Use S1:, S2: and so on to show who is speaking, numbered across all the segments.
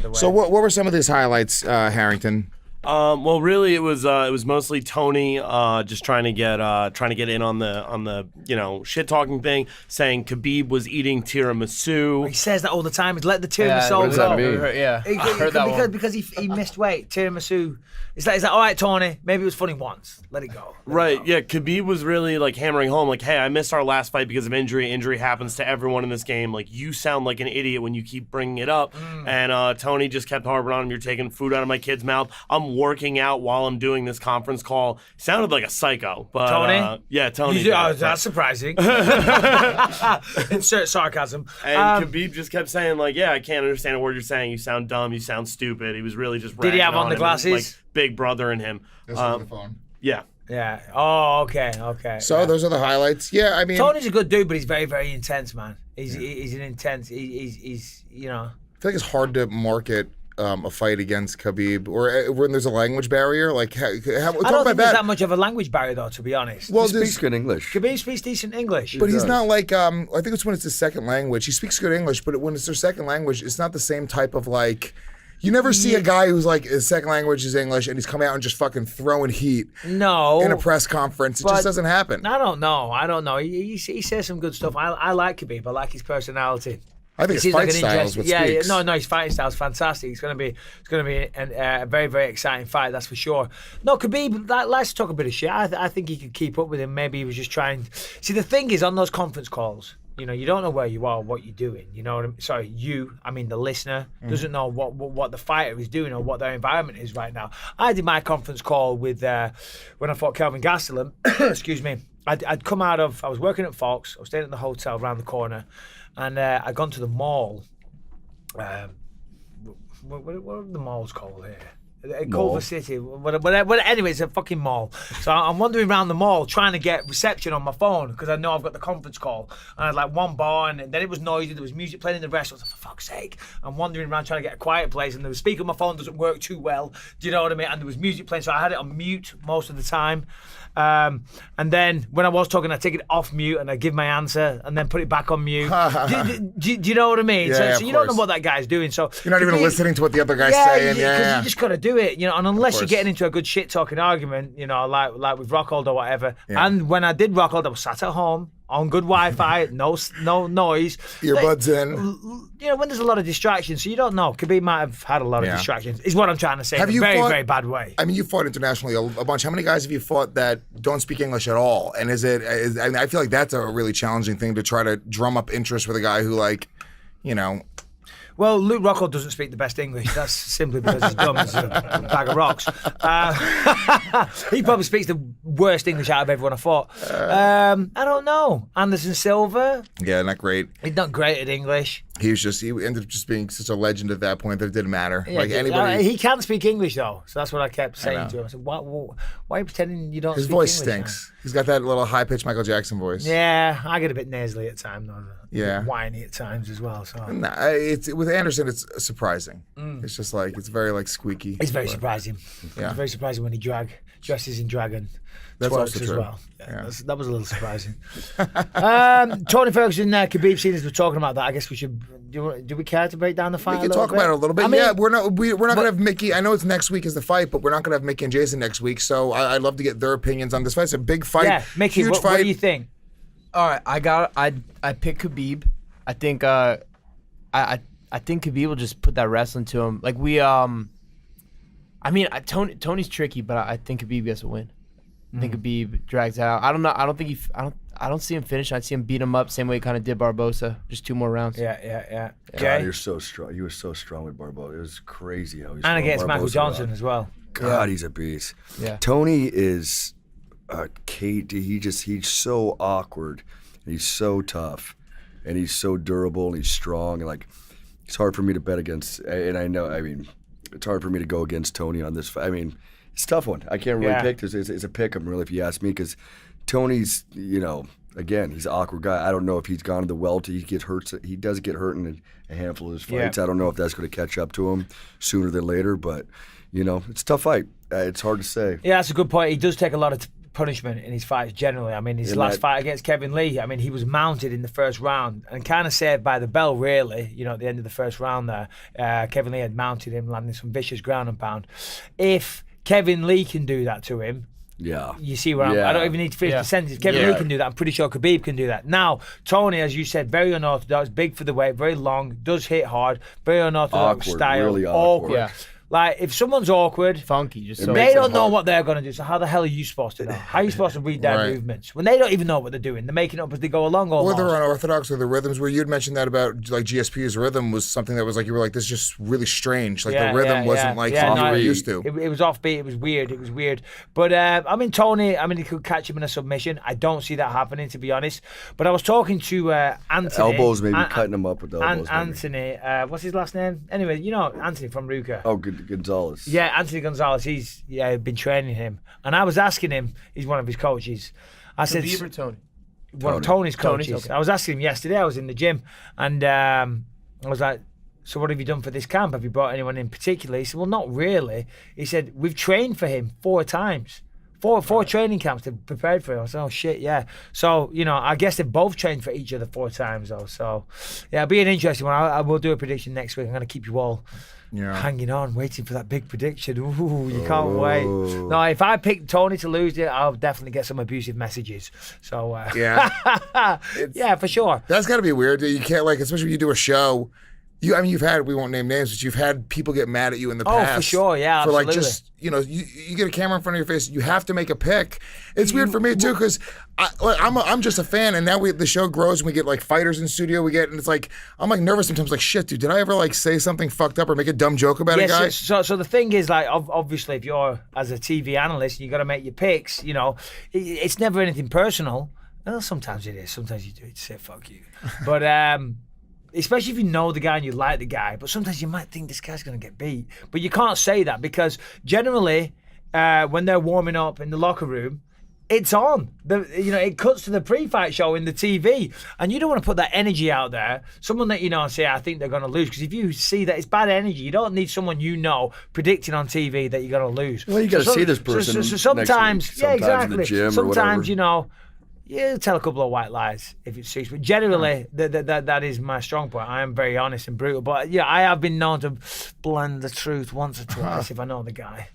S1: the way.
S2: So what were some of these highlights, Harrington?
S3: Well, really, it was mostly Tony just trying to get in on the shit talking thing, saying Khabib was eating tiramisu.
S1: He says that all the time. He's let the tiramisu
S4: what does that
S1: go.
S4: mean? I heard that one.
S1: Because he missed weight. Tiramisu. Is that all right, Tony? Maybe it was funny once. Let it go.
S3: Right, yeah. Khabib was really like hammering home, like, hey, I missed our last fight because of injury. Injury happens to everyone in this game. Like, you sound like an idiot when you keep bringing it up. And Tony just kept harping on him. You're taking food out of my kid's mouth. I'm working out while I'm doing this conference call. Sounded like a psycho. But
S1: Tony?
S3: Yeah, Tony.
S1: That's surprising. Insert sarcasm.
S3: And Khabib just kept saying, like, yeah, I can't understand a word you're saying. You sound dumb. You sound stupid. He was really just
S1: Did he have on the
S3: him,
S1: glasses?
S3: like, big brother in him.
S2: This was the phone.
S3: Yeah.
S1: Yeah. Oh, okay.
S2: So those are the highlights. Yeah, I mean,
S1: Tony's a good dude, but he's very, very intense, man. He's an intense. He's
S2: I feel like it's hard to market a fight against Khabib, or when there's a language barrier. Like,
S1: I don't think there's that much of a language barrier, though, to be honest.
S2: Well,
S5: He speaks good English.
S1: Khabib speaks decent English.
S2: but he's not like I think it's when it's his second language. He speaks good English, but when it's their second language, it's not the same type of like. You never see a guy who's like his second language is English and he's coming out and just fucking throwing heat.
S1: No.
S2: In a press conference, it just doesn't happen.
S1: I don't know. He says some good stuff. I like Khabib. I like his personality.
S2: I think his fight style is what speaks.
S1: No, his fighting style is fantastic. It's going to be a very, very exciting fight, that's for sure. No, Khabib, let's talk a bit of shit. I think he could keep up with him. Maybe he was just trying. See, the thing is, on those conference calls, you don't know where you are, what you're doing. You know what I mean? Sorry, the listener doesn't know what the fighter is doing or what their environment is right now. I did my conference call with when I fought Kelvin Gastelum. Excuse me. I was working at Fox. I was staying at the hotel around the corner, and I'd gone to the mall. What are the malls called here? Culver City, whatever. Anyway, it's a fucking mall. So I'm wandering around the mall trying to get reception on my phone because I know I've got the conference call. And I had like one bar, and then it was noisy. There was music playing in the restaurant. I was like, for fuck's sake. I'm wandering around trying to get a quiet place, and the speaker on my phone doesn't work too well. Do you know what I mean? And there was music playing, so I had it on mute most of the time. And then when I was talking, I take it off mute and I give my answer and then put it back on mute. do you know what I mean?
S2: Yeah,
S1: so you don't know what that guy's doing. So
S2: you're not even listening to what the other guy's saying.
S1: Yeah, you just got to do it, And unless you're getting into a good shit talking argument, like with Rockhold or whatever. Yeah. And when I did Rockhold, I was sat at home on good Wi-Fi, no noise.
S2: Earbuds in.
S1: When there's a lot of distractions, so you don't know. Khabib might have had a lot of distractions, is what I'm trying to say.
S2: Have
S1: in
S2: you
S1: a very,
S2: fought,
S1: very bad way.
S2: I mean, you fought internationally a bunch. How many guys have you fought that don't speak English at all? And I feel like that's a really challenging thing to try to drum up interest with a guy who,
S1: Well, Luke Rockhold doesn't speak the best English. That's simply because he's dumb as a bag of rocks. He probably speaks the worst English out of everyone I fought. I don't know. Anderson Silva.
S2: Yeah, not great.
S1: He's not great at English.
S2: He ended up just being such a legend at that point that it didn't matter.
S1: Yeah,
S2: anybody.
S1: He can speak English though, so that's what I kept saying to him. I said, "Why are you pretending you don't?"
S2: His
S1: speak
S2: voice
S1: English,
S2: stinks. Man? He's got that little high-pitched Michael Jackson voice.
S1: Yeah, I get a bit nasally at times.
S2: Yeah,
S1: whiny at times as well. So
S2: with Anderson, it's surprising. It's just it's very squeaky.
S1: It's very surprising.
S2: Yeah,
S1: it's very surprising when he dresses in dragon.
S2: That's also true.
S1: As well. Yeah. That was a little surprising. Tony Ferguson, Khabib, seeing as we're talking about that, I guess we should. Do we care to break down the fight?
S2: We can talk about it a little bit. We're not going to have Mickey. I know it's next week is the fight, but we're not going to have Mickey and Jason next week. So I'd love to get their opinions on this fight. It's a big fight.
S1: Yeah, Mickey,
S2: huge fight.
S1: What do you think?
S4: All right, I pick Khabib. I think I think Khabib will just put that wrestling to him. Tony's tricky, but I think Khabib gets a win. I think Khabib drags out. I don't know. I don't see him finish. I'd see him beat him up same way he kind of did Barbosa. Just 2 more rounds.
S1: Yeah.
S5: God, you're so strong. You were so strong with Barbosa. It was crazy how he's.
S1: And against Michael Johnson as well.
S5: God, he's a beast.
S4: Yeah.
S5: Tony is he's so awkward. And he's so tough, and he's so durable, and he's strong, and it's hard for me to bet against. And I know, it's hard for me to go against Tony on this fight. It's a tough one. I can't really pick. It's a pick 'em, really, if you ask me, because Tony's, again, he's an awkward guy. I don't know if he's gone to the welt. He gets hurt. He does get hurt in a handful of his fights. I don't know if that's going to catch up to him sooner than later, but, it's a tough fight. It's hard to say.
S1: Yeah, that's a good point. He does take a lot of punishment in his fights generally. I mean, his
S5: In
S1: last
S5: that-
S1: fight against Kevin Lee, I mean, he was mounted in the first round and kind of saved by the bell, really. You know, at the end of the first round there, Kevin Lee had mounted him, landing some vicious ground and pound. If Kevin Lee can do that to him,
S5: Yeah.
S1: you see where
S5: Yeah.
S1: I don't even need to finish
S4: Yeah.
S1: the sentence. Kevin
S5: Yeah.
S1: Lee can do that. I'm pretty sure Khabib can do that. Now, Tony, as you said, very unorthodox, big for the weight, very long, does hit hard, very unorthodox
S5: Awkward,
S1: style.
S5: really awkward.
S4: Yeah.
S1: Like, if someone's awkward,
S4: Funky, just so
S1: they
S5: makes it
S1: don't know
S5: hard.
S1: what they're going to do. So how the hell are you supposed to know? How are you supposed to read their
S2: Right.
S1: movements when they don't even know what they're doing? They're making it up as they go along.
S2: Or
S1: Almost.
S2: they're unorthodox, or the rhythms where you'd mentioned that about like GSP's rhythm was something that was like you were like, this is just really strange. Like the rhythm wasn't like something you were used to.
S1: It was offbeat. It was weird. But I mean, Tony, I mean, he could catch him in a submission. I don't see that happening, to be honest. But I was talking to Anthony.
S5: Elbows, maybe cutting him up with the elbows. maybe.
S1: Anthony, what's his last name? Anyway, you know Anthony from Ruka.
S5: Oh, Gonzalez.
S1: Yeah, Anthony Gonzalez. He's been training him, and I was asking him. He's one of his coaches. I said,
S4: Khabib or Tony?
S1: one of Tony's coaches.
S4: Tony's, okay.
S1: I was asking him yesterday. I was in the gym, and I was like, "So what have you done for this camp? Have you brought anyone in particular?" He said, "Well, not really." He said, "We've trained for him 4 times." Four training camps they've prepared for him. I said, "Oh shit, yeah." So, you know, I guess they've both trained for each other 4 times though. So yeah, it'll be an interesting one. I will do a prediction next week. I'm gonna keep you all hanging on, waiting for that big prediction. Ooh, you can't wait. No, if I pick Tony to lose it, I'll definitely get some abusive messages. So
S2: Yeah.
S1: yeah, for sure.
S2: That's got to be weird. You can't, like, especially when you do a show. I mean, you've had, we won't name names, but you've had people get mad at you in the past.
S1: Oh, for sure, yeah,
S2: For like
S1: absolutely.
S2: just, you know, you get a camera in front of your face, you have to make a pick. It's weird for me too, because I'm just a fan, and now the show grows and we get like fighters in studio, and it's like, I'm like nervous sometimes, like, shit, dude, did I ever like say something fucked up or make a dumb joke about a guy?
S1: So the thing is, like, obviously, if you're as a TV analyst, you got to make your picks. You know, it's never anything personal. Well, sometimes it is. Sometimes you do it to say fuck you, but especially if you know the guy and you like the guy. But sometimes you might think this guy's going to get beat, but you can't say that because generally, when they're warming up in the locker room, it's on. It cuts to the pre-fight show in the TV, and you don't want to put that energy out there. Someone that say, I think they're going to lose, because if you see that it's bad energy, you don't need someone predicting on TV that you're going to lose.
S5: Well, you got to see this person.
S1: So sometimes,
S5: next week,
S1: yeah,
S5: sometimes
S1: exactly.
S5: in the gym or
S1: Sometimes,
S5: whatever.
S1: you tell a couple of white lies if it suits. But generally, that is my strong point. I am very honest and brutal. But yeah, I have been known to blend the truth once or twice if I know the guy.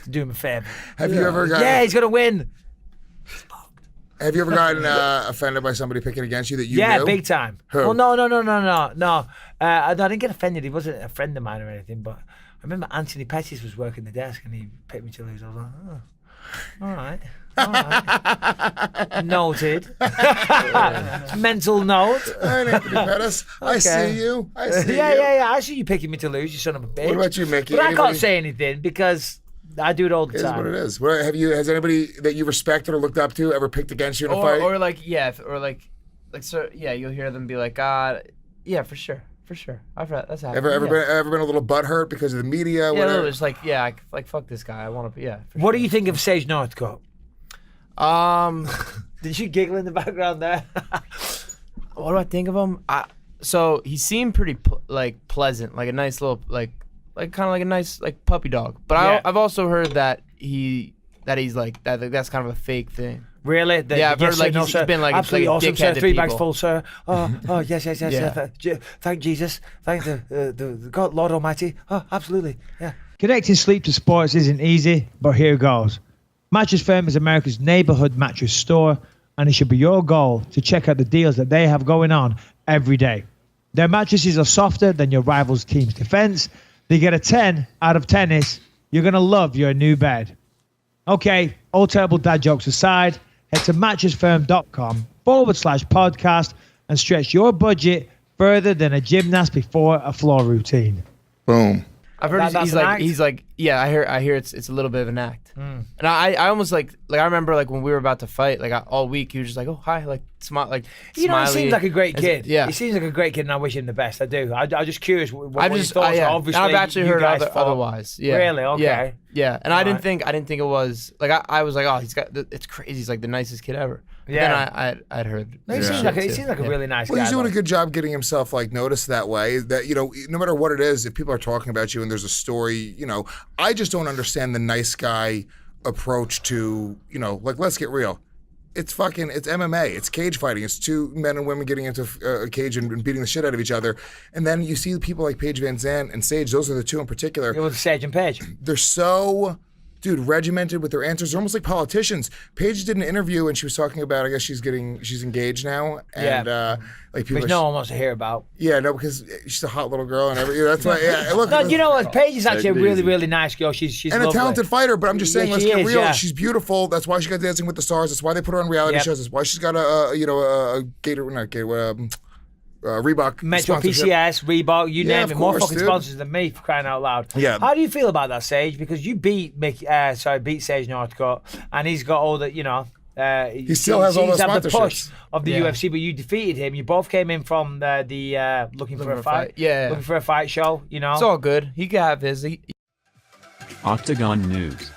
S1: To do him a favour.
S2: Have you ever gotten,
S1: Yeah, he's going to win.
S2: have you ever gotten offended by somebody picking against you that you
S1: Yeah,
S2: knew?
S1: big time.
S2: Who?
S1: Well, no. I didn't get offended. He wasn't a friend of mine or anything. But I remember Anthony Pettis was working the desk and he picked me to lose. I was like, oh, all right. Noted. Mental note.
S2: All right, Anthony Pettis, I see you. I see you.
S1: Yeah. I see you picking me to lose, you son of a bitch.
S2: What about you, Mickey?
S1: But I
S2: Anybody-
S1: can't say anything because I do it all the
S2: It is
S1: time.
S2: what it is. Has anybody that you respected or looked up to ever picked against you in a fight?
S4: Or like, yeah, so yeah, you'll hear them be like, God, yeah, for sure. I've heard that's happened.
S2: Ever
S4: yeah.
S2: been a little butthurt because of the media?
S4: Yeah, a
S2: whatever?
S4: little, just like, yeah, like fuck this guy. I want to, yeah. For
S1: What
S4: sure.
S1: do you think of Sage Northcutt? Did you giggle in the background there?
S4: What do I think of him? So he seemed pretty pleasant, like a nice little like kind of like a nice like puppy dog. But
S1: Yeah.
S4: I've also heard that he's like that. That's kind of a fake thing.
S1: Really?
S4: Yeah, I've heard, like, he's
S1: sir.
S4: been, like,
S1: absolutely
S4: like,
S1: awesome, sir.
S4: dickhead to
S1: 3 bags
S4: people.
S1: full, sir. Oh, yes.
S4: Yeah.
S1: Thank Jesus. Thank the God, Lord Almighty. Oh, absolutely. Yeah.
S6: Connecting sleep to sports isn't easy, but here goes. Mattress Firm is America's neighborhood mattress store, and it should be your goal to check out the deals that they have going on every day. Their mattresses are softer than your rival's team's defense. They get a 10 out of tennis. You're going to love your new bed. Okay, all terrible dad jokes aside, head to mattressfirm.com/podcast and stretch your budget further than a gymnast before a floor routine.
S2: Boom.
S4: I've heard
S1: That's
S4: he's
S1: an
S4: like
S1: act?
S4: he's like yeah. I hear it's a little bit of an act. And I almost like I remember like when we were about to fight, like all week he was just like, oh hi, like smile, like
S1: You know, he
S4: smiley.
S1: seems like a great kid.
S4: Yeah.
S1: He seems like a great kid, and I wish him the best. I do. I'm just curious what
S4: I've
S1: his
S4: just
S1: thoughts
S4: yeah.
S1: are. Obviously,
S4: I've actually
S1: you
S4: heard
S1: guys fought.
S4: otherwise. Yeah.
S1: Really? Okay.
S4: Yeah. And I
S1: Alright.
S4: didn't think it was like I was like, oh, it's crazy. He's like the nicest kid ever. But
S1: Yeah.
S4: Then I'd heard.
S1: No, he
S2: Yeah.
S1: seems like a really nice
S2: Well,
S1: guy.
S2: he's doing
S1: though.
S2: a good job getting himself like noticed that way. That no matter what it is, if people are talking about you and there's a story, I just don't understand the nice guy approach to, you know, like, let's get real. It's MMA. It's cage fighting. It's two men and women getting into a cage and beating the shit out of each other. And then you see people like Paige Van Zandt and Sage. Those are the two in particular.
S1: It was Sage and Paige.
S2: They're so, dude, regimented with their answers. They're almost like politicians. Paige did an interview and she was talking about, I guess she's engaged now. And like people.
S1: Which no one wants to hear about.
S2: Yeah, no, because she's a hot little girl and everything. That's why. Yeah, look.
S1: No, you know what? Paige is actually a
S5: Take it
S1: really,
S5: easy.
S1: really nice girl. She's
S2: And
S1: lovely.
S2: a talented fighter, but I'm just saying,
S1: Yeah,
S2: let's
S1: she
S2: get
S1: is,
S2: real.
S1: yeah.
S2: She's beautiful. That's why she got Dancing with the Stars. That's why they put her on reality
S1: Yep.
S2: shows. That's why she's got a Reebok
S1: Metro
S2: sponsorship.
S1: PCS, Reebok, you
S2: Yeah,
S1: name
S2: of
S1: it. More
S2: course,
S1: fucking
S2: dude.
S1: sponsors than me, for crying out loud.
S2: Yeah.
S1: How do you feel about that, Sage? Because you beat beat Sage Northcutt, and he's got all the, you know.
S2: He still has all those
S1: the push
S2: sponsorships.
S1: of the UFC, but you defeated him. You both came in from the looking for a fight.
S4: Yeah.
S1: Looking for a fight show, you know.
S4: It's all good. He can have his.
S7: Octagon News.